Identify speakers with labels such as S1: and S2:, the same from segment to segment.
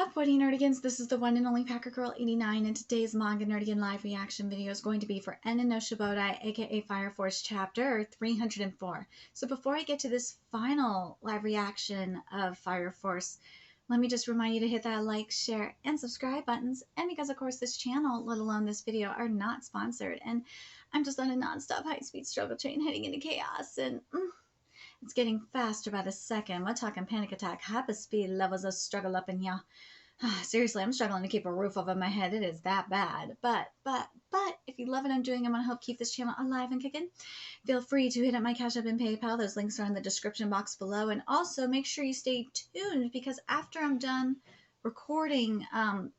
S1: Up, Buddy Nerdigans? This is the one and only Packer Girl 89, and today's Manga Nerdigan live reaction video is going to be for Enin no Shibodai, aka Fire Force Chapter 304. So before I get to this final live reaction of Fire Force, let me just remind you to hit that like, share, and subscribe buttons. And because, of course, this channel, let alone this video, are not sponsored, and I'm just on a non-stop high-speed struggle train heading into chaos, and it's getting faster by the second. We're talking panic attack, hyper speed levels of struggle up in here. Seriously, I'm struggling to keep a roof over my head. It is that bad. But, if you love what I'm doing, I'm going to help keep this channel alive and kicking. Feel free to hit up my Cash App and PayPal. Those links are in the description box below. And also, make sure you stay tuned, because after I'm done recording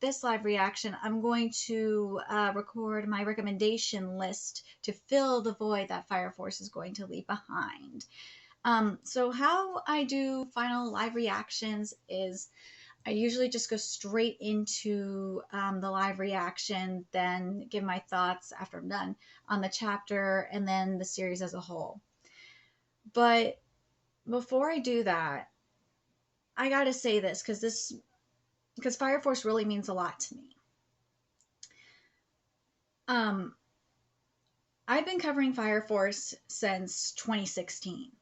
S1: this live reaction, I'm going to record my recommendation list to fill the void that Fire Force is going to leave behind. So how I do final live reactions is I usually just go straight into the live reaction, then give my thoughts after I'm done on the chapter and then the series as a whole. But before I do that, I gotta say this, because Fire Force really means a lot to me. I've been covering Fire Force since 2016.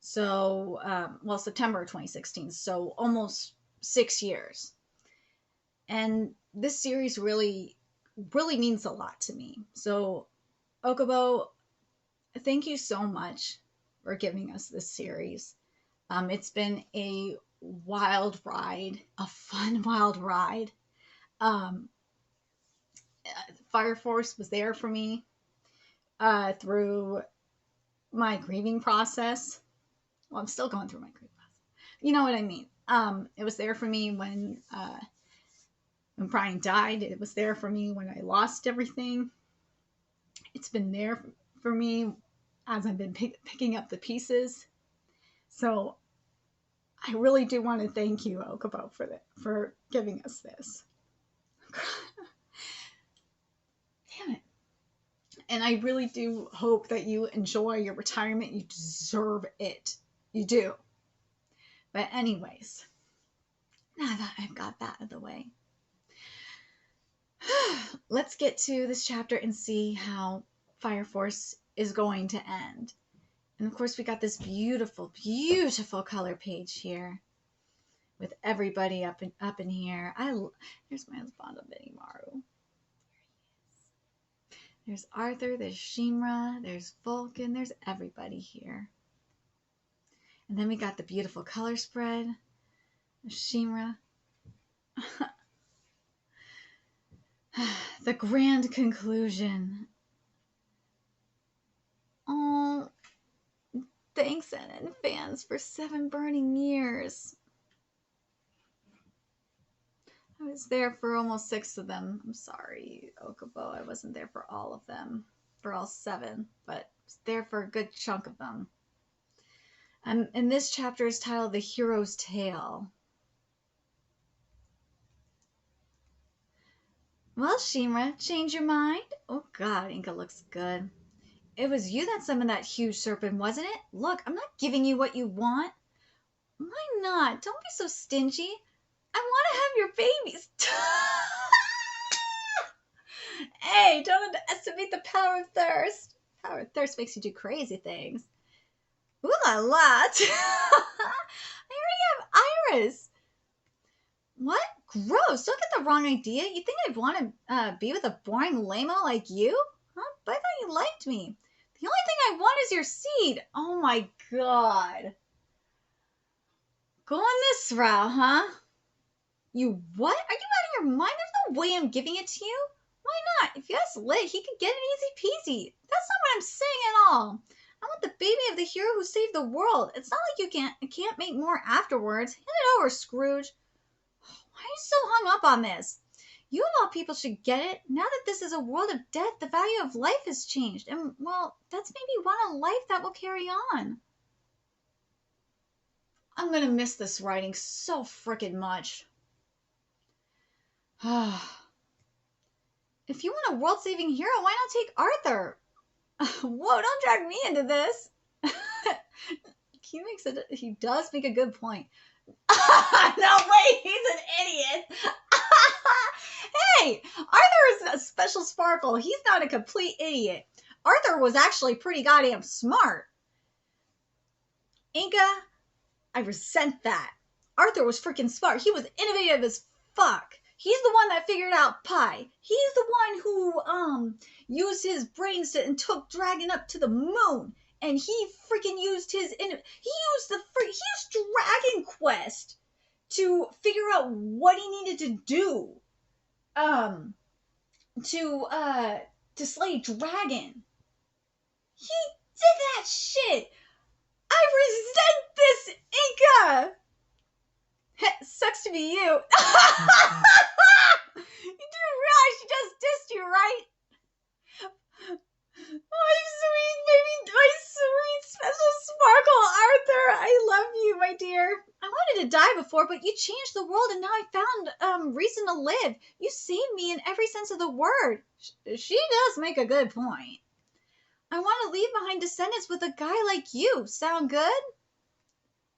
S1: So, well, September 2016, so almost 6 years. And this series really means a lot to me. So, Okubo, thank you so much for giving us this series. It's been a wild ride, a fun, wild ride. Fire Force was there for me through my grieving process. Well, I'm still going through my grief process. You know what I mean. It was there for me when Brian died. It was there for me when I lost everything. It's been there for me as I've been picking up the pieces. So I really do want to thank you, Okubo, for giving us this. Damn it. And I really do hope that you enjoy your retirement. You deserve it. You do. But anyways, now that I've got that out of the way, let's get to this chapter and see how Fire Force is going to end. And of course, we got this beautiful, beautiful color page here with everybody up in here. There's my husband, Benimaru. There's Arthur, there's Shimura, there's Vulcan, there's everybody here. And then we got the beautiful color spread of Shimura. The grand conclusion. Oh, thanks, Enin fans, for 7 burning years. I was there for almost 6 of them. I'm sorry, Okubo, I wasn't there for all of them, for all 7, but I was there for a good chunk of them. And this chapter is titled The Hero's Tale. Well, Shimura, change your mind? Oh God, Inka looks good. It was you that summoned that huge serpent, wasn't it? Look, I'm not giving you what you want. Why not? Don't be so stingy. I want to have your babies. Hey, don't underestimate the power of thirst. Power of thirst makes you do crazy things. Ooh la la! I already have Iris. What? Gross! Don't get the wrong idea. You think I'd want to be with a boring lame-o like you? Huh? But I thought you liked me. The only thing I want is your seed. Oh my God. Going this route, huh? You what? Are you out of your mind? There's no way I'm giving it to you. Why not? If you ask Lit, he could get it easy peasy. That's not what I'm saying at all. I want the baby of the hero who saved the world. It's not like you can't make more afterwards. Hand it over, Scrooge. Why are you so hung up on this? You of all people should get it. Now that this is a world of death, the value of life has changed. And, well, that's maybe one of life that will carry on. I'm going to miss this writing so frickin' much. If you want a world-saving hero, why not take Arthur? Whoa, don't drag me into this. He does make a good point. No way, he's an idiot. Sparkle. He's not a complete idiot. Arthur was actually pretty goddamn smart. Inca, I resent that. Arthur was freaking smart. He was innovative as fuck. He's the one that figured out pi. He's the one who used his brains and took Dragon up to the moon. And he freaking used Dragon Quest to figure out what he needed to do to slay Dragon. He did that shit. I resent this, Inca. Sucks to be you. You do realize she just dissed you, right? My sweet baby, my sweet special Sparkle Arthur. I love you, my dear. I wanted to die before, but you changed the world, and now I found reason to live. You saved me in every sense of the word. She does make a good point. I want to leave behind descendants with a guy like you. Sound good?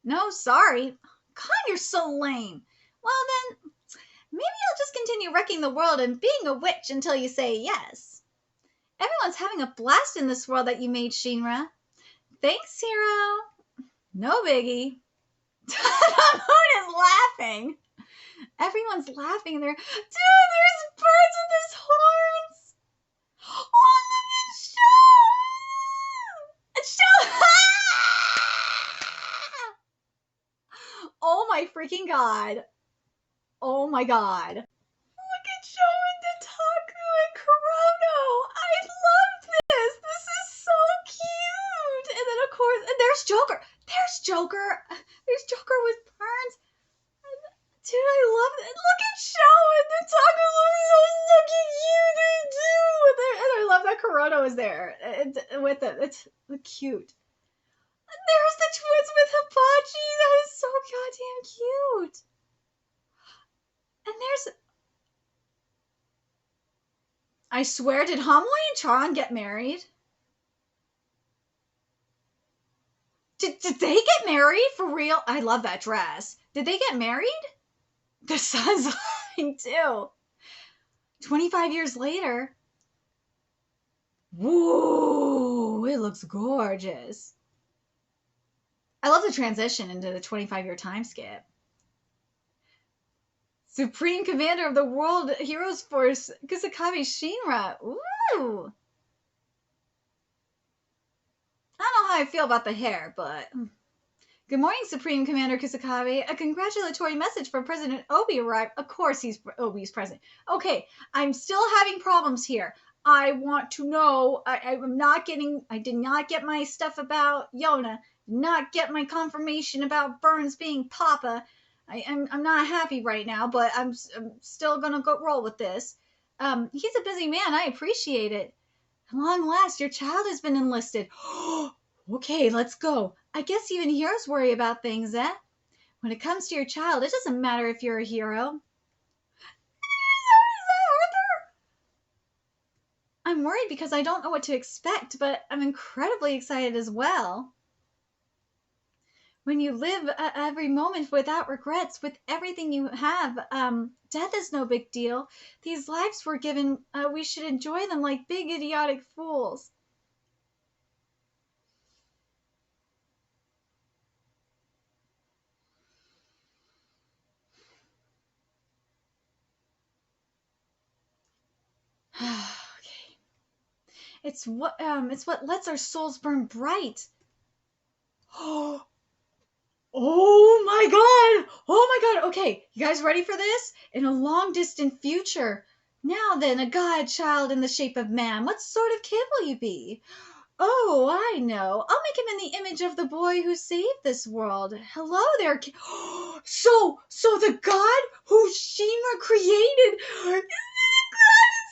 S1: No, sorry. God, you're so lame. Well then, maybe I'll just continue wrecking the world and being a witch until you say yes. Everyone's having a blast in this world that you made, Shinra. Thanks, hero. No biggie. The moon is laughing. Everyone's laughing and they're, dude, there's birds with his horns. Oh, look at Show. Oh my freaking god. Oh my god. Look at Show and Dataku and Kurono. I love this. This is so cute. And then of course, and there's Joker. There's Joker with burns. Dude, I love it. Look at Show and Dataku looks so fucking cute. They do. And I love that Kurono is there with it. It's cute. There's the twins with Hibachi. That is so goddamn cute. And there's... I swear, did Hamoy and Charon get married? Did they get married? For real? I love that dress. Did they get married? The sun's laughing too. 25 years later. Whoa, it looks gorgeous. I love the transition into the 25-year time skip. Supreme Commander of the World Heroes Force, Kusakabe Shinra. Ooh. I don't know how I feel about the hair, but... Good morning, Supreme Commander Kusakabe. A congratulatory message for President Obi arrived. Of course Obi's president. Okay, I'm still having problems here. I want to know, I did not get my stuff about Yona. Not get my confirmation about Burns being Papa. I'm not happy right now, but I'm still gonna go roll with this. He's a busy man. I appreciate it. At long last, your child has been enlisted. Okay, let's go. I guess even heroes worry about things, eh? When it comes to your child, it doesn't matter if you're a hero. Is that Arthur? I'm worried because I don't know what to expect, but I'm incredibly excited as well. When you live every moment without regrets, with everything you have, death is no big deal. These lives were given, we should enjoy them like big idiotic fools. Okay. It's what lets our souls burn bright. Oh my god! Oh my god! Okay, you guys ready for this? In a long distant future. Now then, a godchild in the shape of man. What sort of kid will you be? Oh, I know. I'll make him in the image of the boy who saved this world. Hello there, kid. So the god who Shinra created is the god in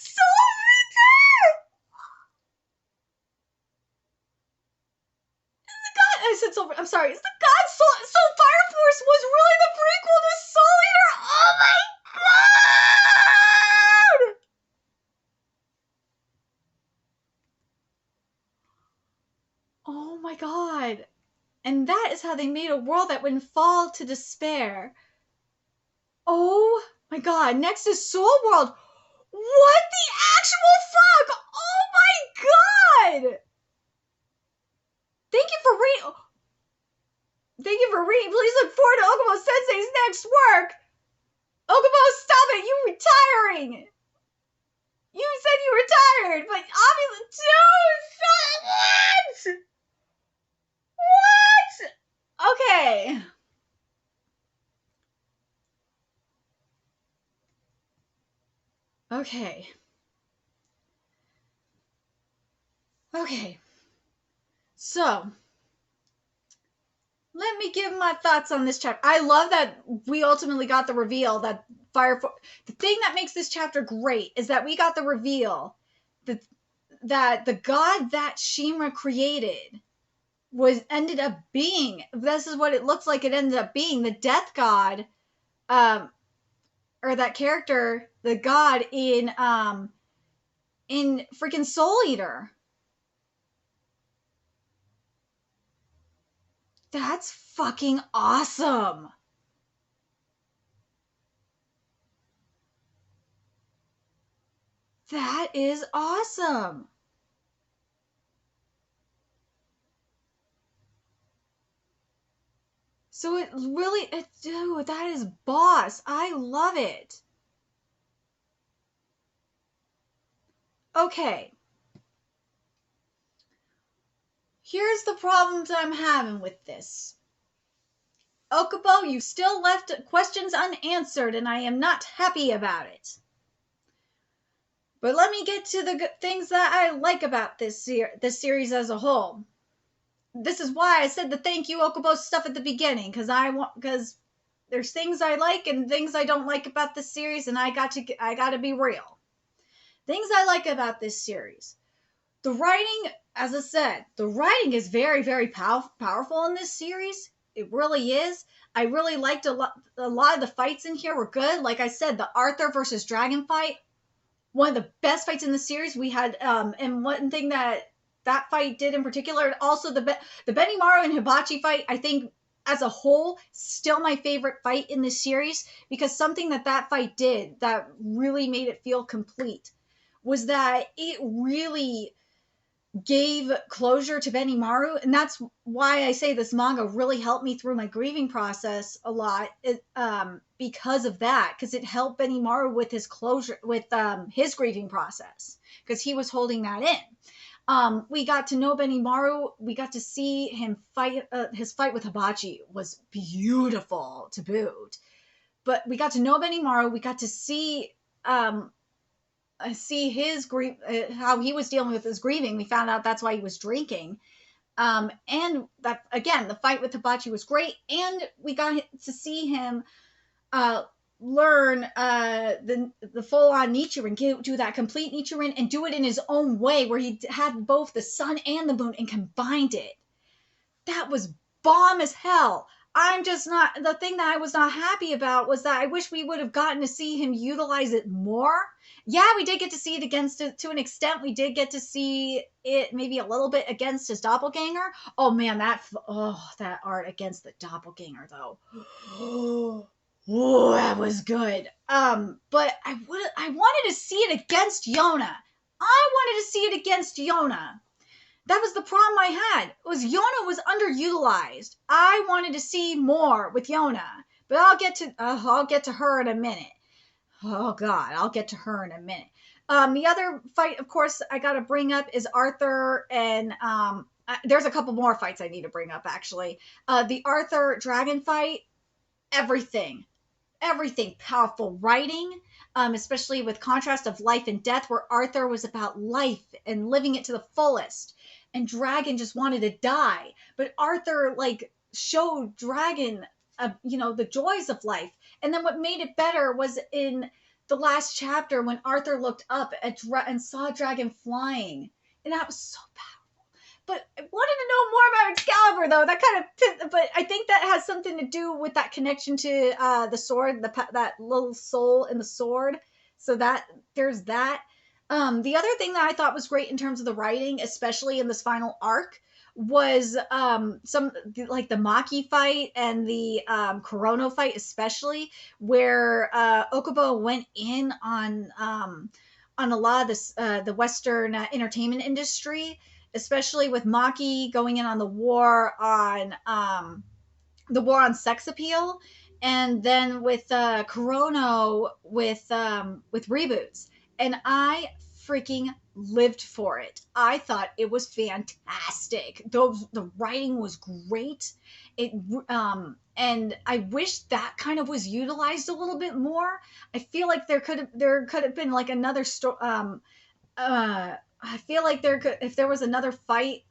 S1: Soul Return! I said Soul. I'm sorry. It's the god Soul Fire Force was really the prequel to Soul Eater. Oh my god! Oh my god! And that is how they made a world that wouldn't fall to despair. Oh my god! Next is Soul World. What the actual Well, fuck! Oh my god! Thank you for reading. Please look forward to Okubo Sensei's next work. Okubo, stop it! You're retiring. You said you retired, but obviously, dude, what? Okay. Okay. Okay. So, let me give my thoughts on this chapter. I love that we ultimately got the reveal that the thing that makes this chapter great is that we got the reveal that the god that Shimura created ended up being, this is what it looks like it ended up being, the death god, or that character, the god in freaking Soul Eater. That's fucking awesome. That is awesome. So it really, dude, that is boss. I love it. Okay. Here's the problems I'm having with this. Okubo, you still left questions unanswered, and I am not happy about it. But let me get to the things that I like about this series as a whole. This is why I said the thank you Okubo stuff at the beginning, because there's things I like and things I don't like about this series, and I got to be real. Things I like about this series. The writing, as I said, the writing is very, very powerful in this series. It really is. I really liked a lot of the fights in here were good. Like I said, the Arthur versus Dragon fight, one of the best fights in the series. We had, and one thing that fight did in particular, also the Benimaru and Hibachi fight, I think as a whole, still my favorite fight in this series, because something that fight did that really made it feel complete was that it really gave closure to Benimaru, and that's why I say this manga really helped me through my grieving process a lot, because of that, because it helped Benimaru with his closure, with his grieving process, because he was holding that in. We got to know Benimaru. We got to see him fight. His fight with Hibachi was beautiful to boot. But we got to know Benimaru. We got to see his grief, how he was dealing with his grieving. We found out that's why he was drinking. And that, again, the fight with Hibachi was great. And we got to see him learn the full-on Nichiren, do that complete Nichiren, and do it in his own way, where he had both the sun and the moon and combined it. That was bomb as hell. I'm just not, the thing that I was not happy about was that I wish we would have gotten to see him utilize it more. Yeah, we did get to see it against it to an extent. We did get to see it maybe a little bit against his doppelganger. Oh man, that art against the doppelganger though. Oh, that was good. But I wanted to see it against Yona. I wanted to see it against Yona. That was the problem I had. Yona was underutilized. I wanted to see more with Yona, but I'll get to her in a minute. Oh God, I'll get to her in a minute. The other fight, of course, I got to bring up is Arthur, and there's a couple more fights I need to bring up actually. The Arthur dragon fight, everything, powerful writing. Especially with contrast of life and death, where Arthur was about life and living it to the fullest, and Dragon just wanted to die. But Arthur showed Dragon, the joys of life. And then what made it better was in the last chapter when Arthur looked up and saw Dragon flying, and that was so powerful. But I wanted to know more about Excalibur, though. That kind of, but I think that has something to do with that connection to the sword, that little soul in the sword. So that there's that. The other thing that I thought was great in terms of the writing, especially in this final arc, was the Maki fight and the Korono fight, especially where Okubo went in on a lot of this the Western entertainment industry, especially with Maki going in on the war on sex appeal, and then with Kurono with reboots, and I freaking lived for it. I thought it was fantastic. The writing was great. It and I wish that kind of was utilized a little bit more. I feel like there could have been like another I feel like there could, if there was another fight,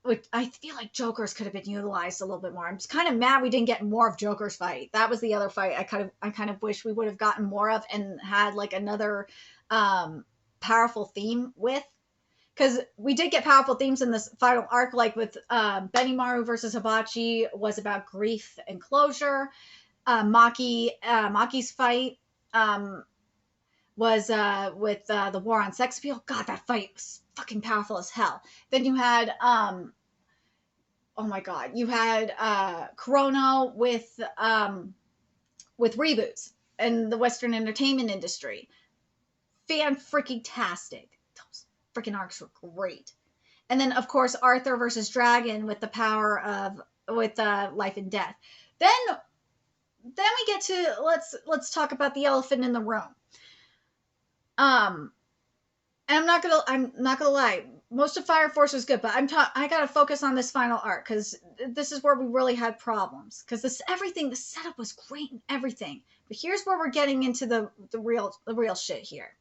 S1: which I feel like Joker's could have been utilized a little bit more. I'm just kind of mad we didn't get more of Joker's fight. That was the other fight I kind of wish we would have gotten more of and had like another powerful theme with. Because we did get powerful themes in this final arc, like with Benimaru versus Hibachi was about grief and closure. Maki's fight was with the war on sex appeal. God, that fight was fucking powerful as hell. Then you had oh my god, you had Kurono with reboots and the Western entertainment industry. Fan freaking tastic. Those freaking arcs were great. And then of course Arthur versus Dragon with the power of life and death. Then we get to let's talk about the elephant in the room. And I'm not gonna lie. Most of Fire Force was good, but I gotta focus on this final arc because this is where we really had problems. Because the setup was great and everything, but here's where we're getting into the real shit here.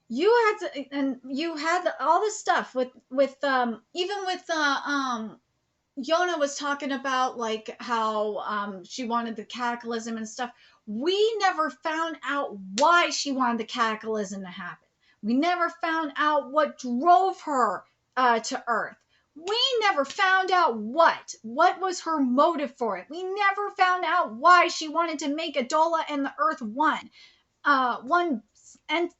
S1: You had all this stuff with even with Yona was talking about like how she wanted the cataclysm and stuff. We never found out why she wanted the cataclysm to happen. We never found out what drove her to Earth. We never found out what was her motive for it. We never found out why she wanted to make Adola and the Earth one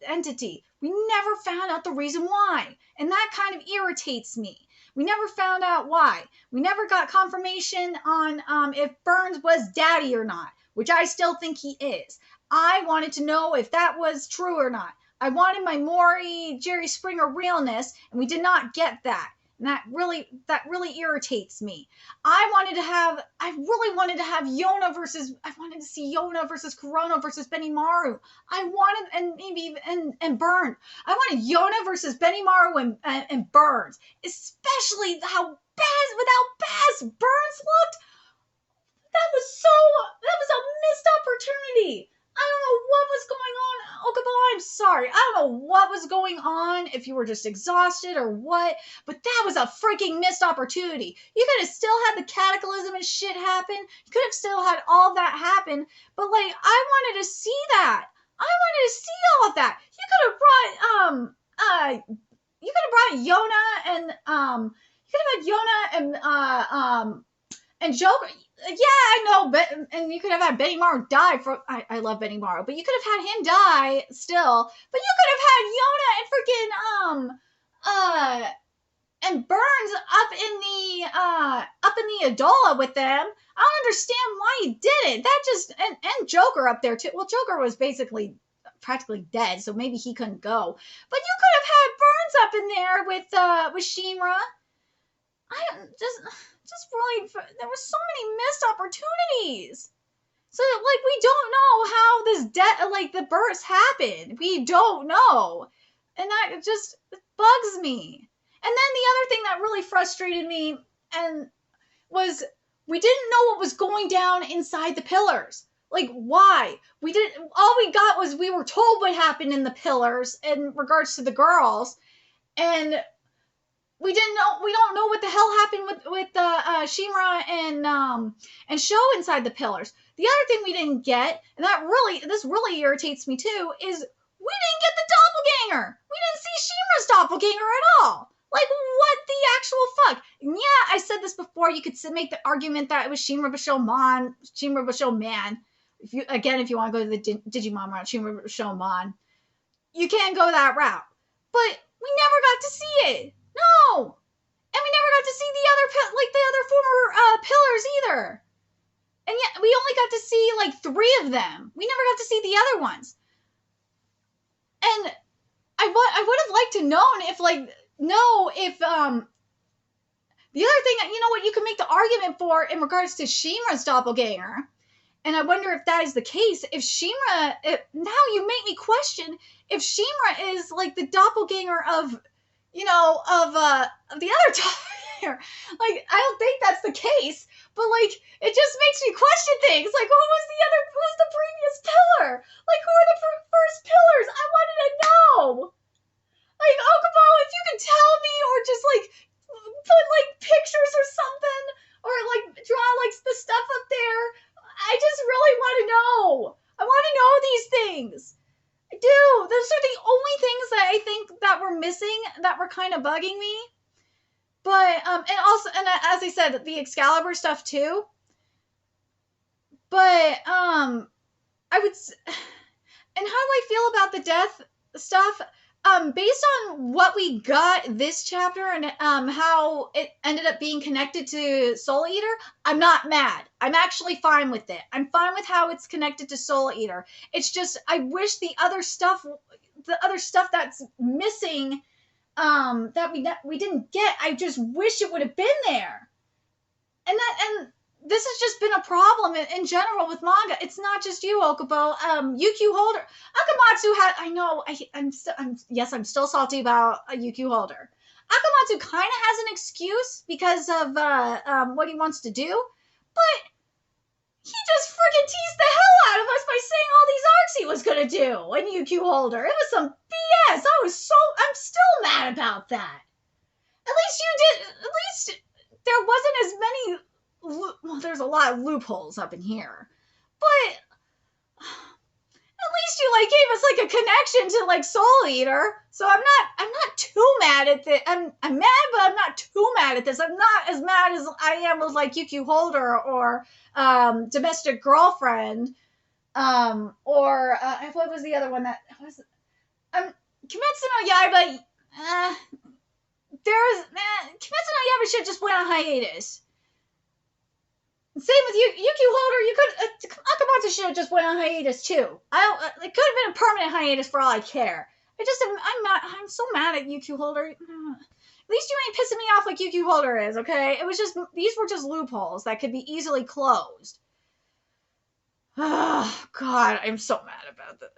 S1: entity. We never found out the reason why, and that kind of irritates me. We never found out why. We never got confirmation on if Burns was daddy or not, which I still think he is. I wanted to know if that was true or not. I wanted my Maury, Jerry Springer realness, and we did not get that. And that really irritates me. I really wanted to have Yona versus, I wanted to see Yona versus Kurono versus Benimaru. I wanted, and maybe and Burn. I wanted Yona versus Benimaru and Burns. Especially how bad Burns looked. That was a missed opportunity. I don't know what was going on. Okabo, I'm sorry. I don't know what was going on, if you were just exhausted or what, but that was a freaking missed opportunity. You could have still had the cataclysm and shit happen. You could have still had all that happen, but like, I wanted to see that. I wanted to see all of that. You could have brought Yona and you could have had Yona and Joker. Yeah, I know, but and you could have had Benimaru die for. I love Benimaru, but you could have had him die still. But you could have had Yona and freaking and Burns up in the Adola with them. I don't understand why he did it. That just and Joker up there too. Well, Joker was basically practically dead, so maybe he couldn't go. But you could have had Burns up in there with Shinra. Just really, there were so many missed opportunities. So, like, we don't know how this the births happened. We don't know. And that just bugs me. And then the other thing that really frustrated me was we didn't know what was going down inside the pillars. Like, why? All we got was we were told what happened in the pillars in regards to the girls. And we don't know what the hell happened with Shimura and Sho inside the pillars. The other thing we didn't get, and this really irritates me too, is we didn't get the doppelganger. We didn't see Shimura's doppelganger at all. Like, what the actual fuck? And yeah, I said this before. You could make the argument that it was Shimura Basho Man. If you want to go to the Digimon route, Shimura Basho Man, you can go that route. But we never got to see it. No, and we never got to see the other former pillars either. And yet we only got to see like 3 of them. We never got to see the other ones. And I would have liked to know if the other thing, you know what, you can make the argument for in regards to Shimura's doppelganger. And I wonder if that is the case. If Shimura, now you make me question if Shimura is like the doppelganger of, of the other doppelganger. Like, I don't think that's the case, but like, it just makes me question things. Like, who's the previous pillar? Like, who are the first pillars? I wanted to know. Like, Okubo, if you can tell me, or just like put like pictures or something, or like draw like the stuff up there. I just really want to know. I want to know these things. I do. Those are the only things that I think that were missing, that were kind of bugging me. But and also, and as I said, the Excalibur stuff too. But I would, and how do I feel about the death stuff? Based on what we got this chapter and how it ended up being connected to Soul Eater, I'm not mad. I'm actually fine with it. I'm fine with how it's connected to Soul Eater. It's just I wish the other stuff that's missing, that we didn't get, I just wish it would have been there. And this has just been a problem in general with manga. It's not just you, Okubo. UQ Holder, Akamatsu had. I know. I'm still salty about UQ Holder. Akamatsu kind of has an excuse because of what he wants to do, but he just freaking teased the hell out of us by saying all these arcs he was gonna do in UQ Holder. It was some BS. I'm still mad about that. At least you did. At least there wasn't as many. Well, there's a lot of loopholes up in here, but at least you like gave us like a connection to like Soul Eater. So I'm not too mad at this. I'm mad, but I'm not too mad at this. I'm not as mad as I am with like UQ Holder or Domestic Girlfriend, or what was the other one that was Kimetsu no Yaiba. Kimetsu no Yaiba should just went on hiatus. Same with you, UQ Holder. You could Akamatsu should have just went on hiatus too. It could have been a permanent hiatus for all I care. I'm so mad at UQ Holder. At least you ain't pissing me off like UQ Holder is, okay? These were just loopholes that could be easily closed. Oh God, I'm so mad about that.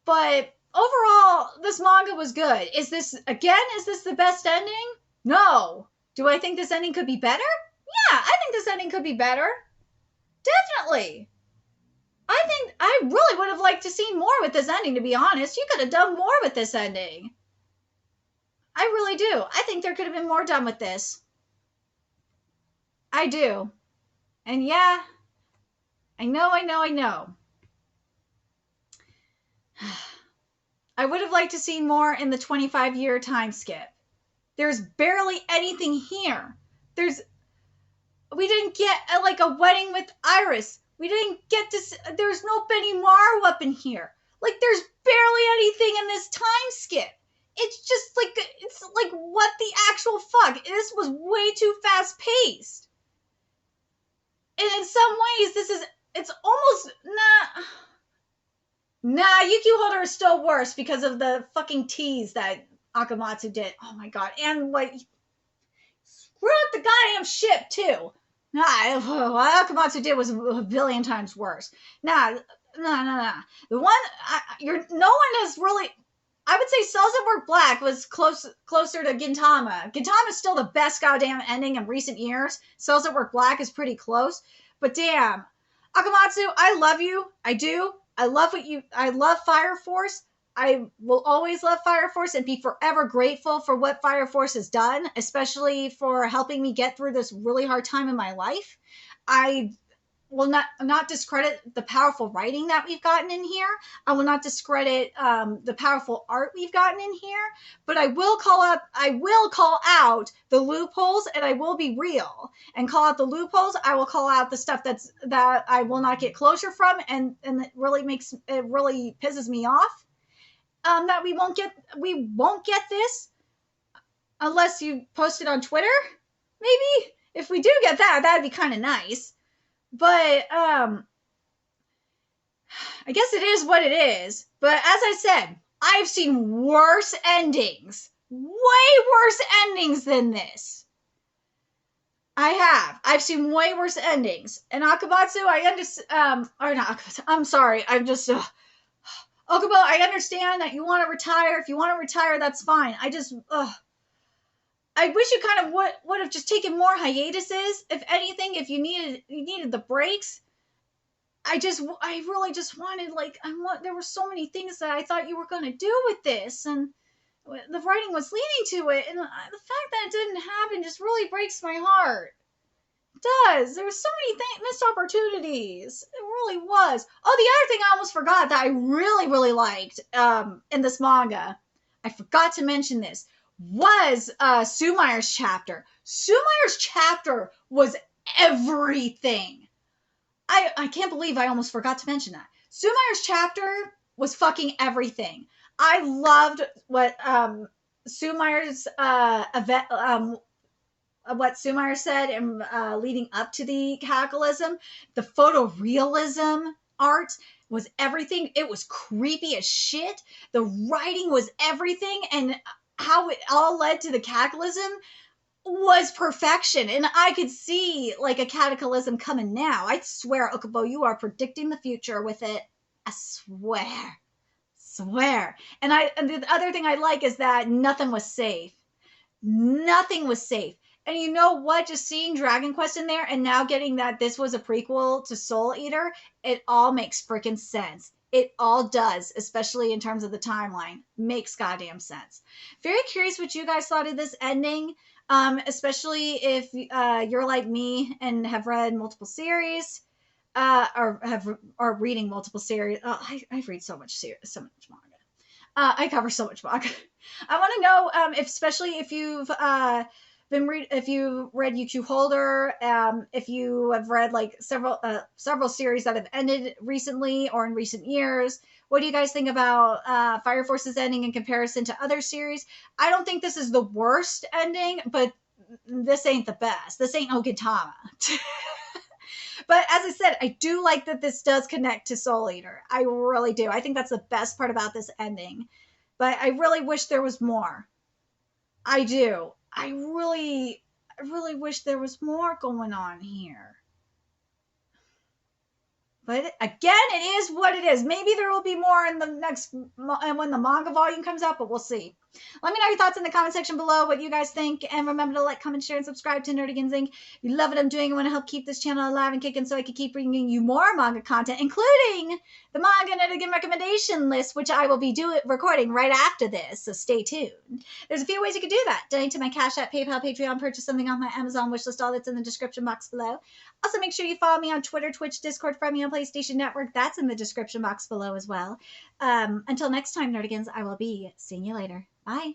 S1: But overall, this manga was good. Is this the best ending? No. Do I think this ending could be better? Yeah, I think this ending could be better. Definitely. I think I really would have liked to see more with this ending, to be honest. You could have done more with this ending. I really do. I think there could have been more done with this. I do. And yeah, I know. I would have liked to see more in the 25-year time skip. There's barely anything here. We didn't get a wedding with Iris. We didn't get to. There's no Benimaru up in here. Like, there's barely anything in this time skip. It's just like what the actual fuck? This was way too fast paced. And in some ways, it's almost Nah, UQ Holder is still worse because of the fucking tease that Akamatsu did. Oh my god. And what screw up the goddamn ship too. Nah, what Akamatsu did was a billion times worse. Nah. The one no one has really. I would say Cells at Work Black was closer to Gintama. Gintama's still the best goddamn ending in recent years. Cells at Work Black is pretty close. But damn, Akamatsu, I love you. I do. I love Fire Force. I will always love Fire Force and be forever grateful for what Fire Force has done, especially for helping me get through this really hard time in my life. I will not discredit the powerful writing that we've gotten in here. I will not discredit the powerful art we've gotten in here, but I will call out the loopholes, and I will be real and call out the loopholes. I will call out the stuff that I will not get closure from, and it really pisses me off. That we won't get this unless you post it on Twitter. Maybe if we do get that, that'd be kind of nice. But I guess it is what it is. But as I said, I've seen worse endings. Way worse endings than this. I have. I've seen way worse endings. And Akamatsu, I understand. Or not Akamatsu. I'm sorry. I'm just. Okubo, I understand that you want to retire. If you want to retire, that's fine. I just. I wish you kind of would have just taken more hiatuses. If anything, if you needed the breaks. I really just wanted, like, there were so many things that I thought you were going to do with this, and the writing was leading to it, and the fact that it didn't happen just really breaks my heart. It does. There were so many missed opportunities. It really was. Oh, the other thing I almost forgot that I really, really liked in this manga, I forgot to mention this, was Sumeyer's chapter. Sumeyer's chapter was everything. I can't believe I almost forgot to mention that. Sumeyer's chapter was fucking everything. I loved what Sumeyer's what Sumeyer said in leading up to the Cataclysm. The photorealism art was everything. It was creepy as shit. The writing was everything, and how it all led to the Cataclysm was perfection, and I could see like a cataclysm coming now. I swear, Okubo, you are predicting the future with it. I swear. And the other thing I like is that nothing was safe. Nothing was safe. And you know what? Just seeing Dragon Quest in there and now getting that this was a prequel to Soul Eater, it all makes freaking sense. It all does, especially in terms of the timeline. Makes goddamn sense. Very curious what you guys thought of this ending. Especially if you're like me and have read multiple series, or reading multiple series. Oh, I read so much manga. I cover so much manga. I want to know if, especially if you've if you read UQ Holder, if you have read like several series that have ended recently or in recent years. What do you guys think about Fire Force's ending in comparison to other series? I don't think this is the worst ending, but this ain't the best. This ain't no Gintama. But as I said, I do like that this does connect to Soul Eater. I really do. I think that's the best part about this ending. But I really wish there was more. I do. I really wish there was more going on here. But again, it is what it is. Maybe there will be more in the next, when the manga volume comes out, but we'll see. Let me know your thoughts in the comment section below, what you guys think. And remember to like, comment, share, and subscribe to Nerdigans Inc. You love what I'm doing and want to help keep this channel alive and kicking so I can keep bringing you more manga content, including the Manga Nerdigan recommendation list, which I will be recording right after this, so stay tuned. There's a few ways you can do that. Donate to my Cash App, PayPal, Patreon, purchase something on my Amazon wishlist, all that's in the description box below. Also, make sure you follow me on Twitter, Twitch, Discord, friend me on PlayStation Network. That's in the description box below as well. Until next time, Nerdigans, I will be seeing you later. Bye.